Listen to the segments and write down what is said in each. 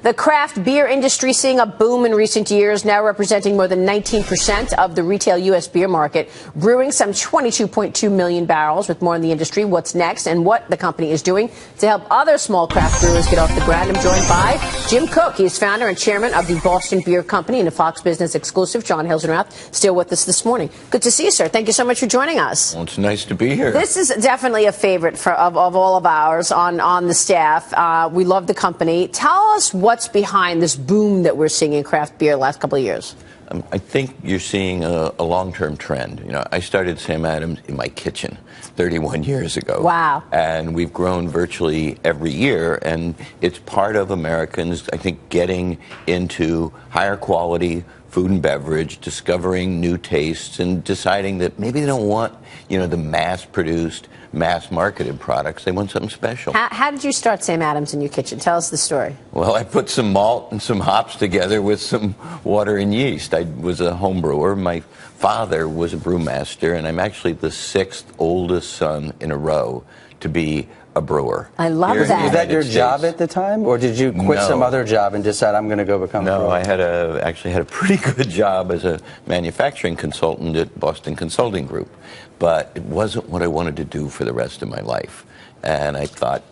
The craft beer industry seeing a boom in recent years, now representing more than 19% of the retail U.S. beer market, brewing some 22.2 million barrels. With more in the industry, what's next, and what the company is doing to help other small craft brewers get off the ground. I'm joined by Jim Koch. He's founder and chairman of the Boston Beer Company and a Fox Business exclusive. John Hilsenrath, still with us this morning. Good to see you, sir. Thank you so much for joining us. Well, it's nice to be here. This is definitely a favorite of all of ours on the staff. We love the company. Tell us what's behind this boom that we're seeing in craft beer the last couple of years. I think you're seeing a long-term trend. You know, I started Sam Adams in my kitchen 31 years ago. Wow. And we've grown virtually every year, and it's part of Americans, I think, getting into higher quality food and beverage, discovering new tastes, and deciding that maybe they don't want, the mass-produced, mass-marketed products. They want something special. How did you start Sam Adams in your kitchen? Tell us the story. Well, I put some malt and some hops together with some water and yeast. I was a home brewer. My father was a brewmaster, and I'm actually the sixth oldest son in a row to be a brewer. I love that. Was that your job at the time, or did you quit some other job and decide I'm going to go become a brewer? No, I actually had a pretty good job as a manufacturing consultant at Boston Consulting Group, but it wasn't what I wanted to do for the rest of my life. And I thought,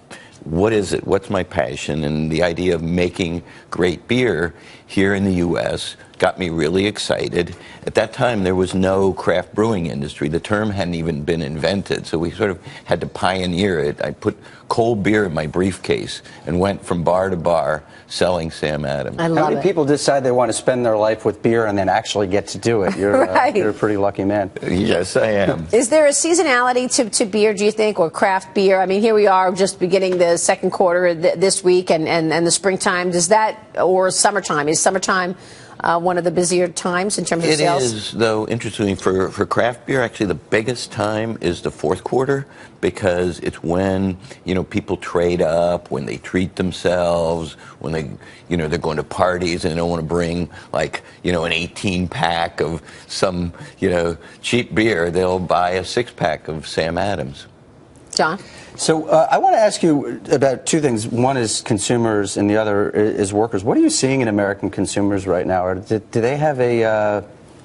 what is it? What's my passion? And the idea of making great beer here in the U.S. got me really excited. At that time, there was no craft brewing industry. The term hadn't even been invented, so we sort of had to pioneer it. I put cold beer in my briefcase and went from bar to bar selling Sam Adams. I love How many people decide they want to spend their life with beer and then actually get to do it? You're, right. You're a pretty lucky man. Yes, I am. Is there a seasonality to beer, do you think, or craft beer? I mean, here we are just beginning the second quarter this week and the springtime. Does that, or summertime? Is summertime one of the busier times in terms of sales? It is, though, interestingly, for craft beer, actually the biggest time is the fourth quarter, because it's when, people trade up, when they treat themselves, when they, they're going to parties and they don't want to bring, like, an 18-pack of some, cheap beer. They'll buy a 6-pack of Sam Adams. John? So I want to ask you about two things. One is consumers, and the other is workers. What are you seeing in American consumers right now? Or do they have are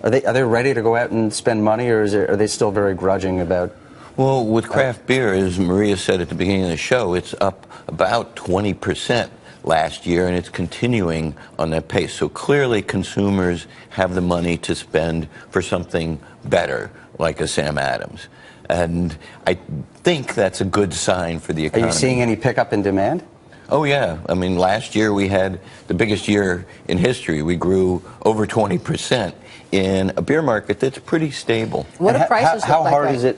they ready to go out and spend money, or are they still very grudging about? Well, with craft beer, as Maria said at the beginning of the show, it's up about 20% last year, and it's continuing on that pace. So clearly consumers have the money to spend for something better, like a Sam Adams. And I think that's a good sign for the economy. Are you seeing any pickup in demand? Oh, yeah. I mean, last year we had the biggest year in history. We grew over 20% in a beer market that's pretty stable. What do prices look like? How hard is it?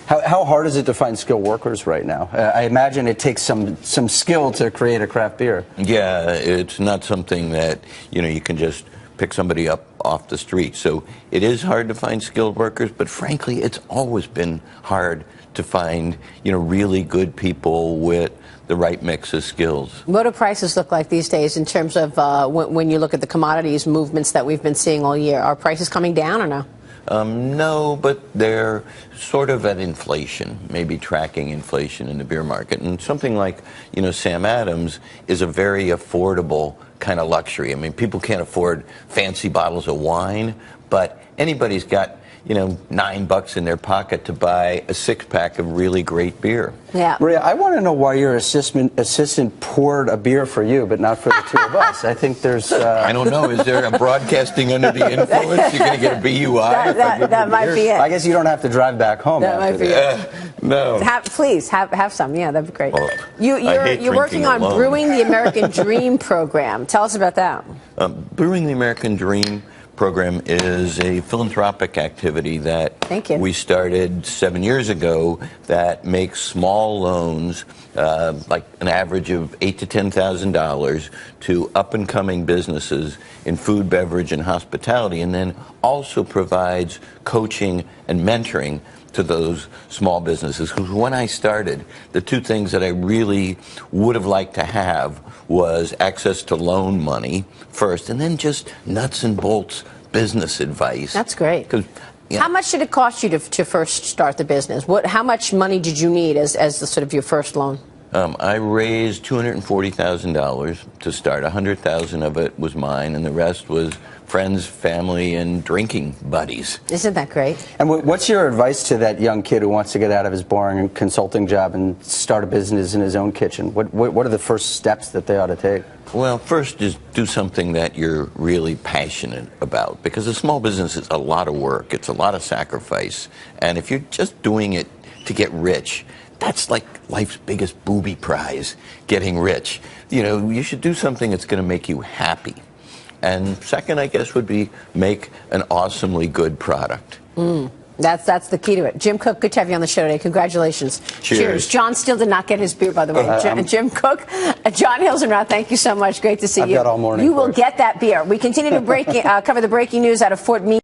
How hard is it to find skilled workers right now? I imagine it takes some skill to create a craft beer. Yeah, it's not something that, you can just pick somebody up off the street. So it is hard to find skilled workers, but frankly, it's always been hard to find, really good people with the right mix of skills. What do prices look like these days in terms of when you look at the commodities movements that we've been seeing all year? Are prices coming down or no? No, but they're sort of at inflation, maybe tracking inflation in the beer market. And something like, Sam Adams is a very affordable kind of luxury. I mean, people can't afford fancy bottles of wine, but anybody's got, $9 in their pocket to buy a 6-pack of really great beer. Yeah. Maria, I want to know why your assistant poured a beer for you, but not for the two of us. I think there's... I don't know. Is there a broadcasting under the influence? You're going to get a BUI? That might be it. I guess you don't have to drive back home. That might be it. No. Please, have some. Yeah, that'd be great. Well, You're working on alone. Brewing the American Dream program. Tell us about that. Brewing the American Dream program is a philanthropic activity that we started 7 years ago that makes small loans, like an average of $8,000 to $10,000, to up-and-coming businesses in food, beverage, and hospitality, and then also provides coaching and mentoring to those small businesses. Because when I started, the two things that I really would have liked to have was access to loan money first, and then just nuts and bolts business advice. That's great. Yeah. How much did it cost you to first start the business? How much money did you need as the sort of your first loan? I raised $240,000 to start. $100,000 of it was mine, and the rest was friends, family, and drinking buddies. Isn't that great? And what's your advice to that young kid who wants to get out of his boring consulting job and start a business in his own kitchen? What are the first steps that they ought to take? Well, first is do something that you're really passionate about, because a small business is a lot of work. It's a lot of sacrifice. And if you're just doing it to get rich, that's like life's biggest booby prize, getting rich. You know, you should do something that's going to make you happy. And second, I guess, would be make an awesomely good product. That's the key to it. Jim Koch, good to have you on the show today. Congratulations. Cheers. John still did not get his beer, by the way. Jim Koch, John Hilsenrath, thank you so much. Great to see you. I've got all morning. You will get that beer. We continue to cover the breaking news out of Fort Meade.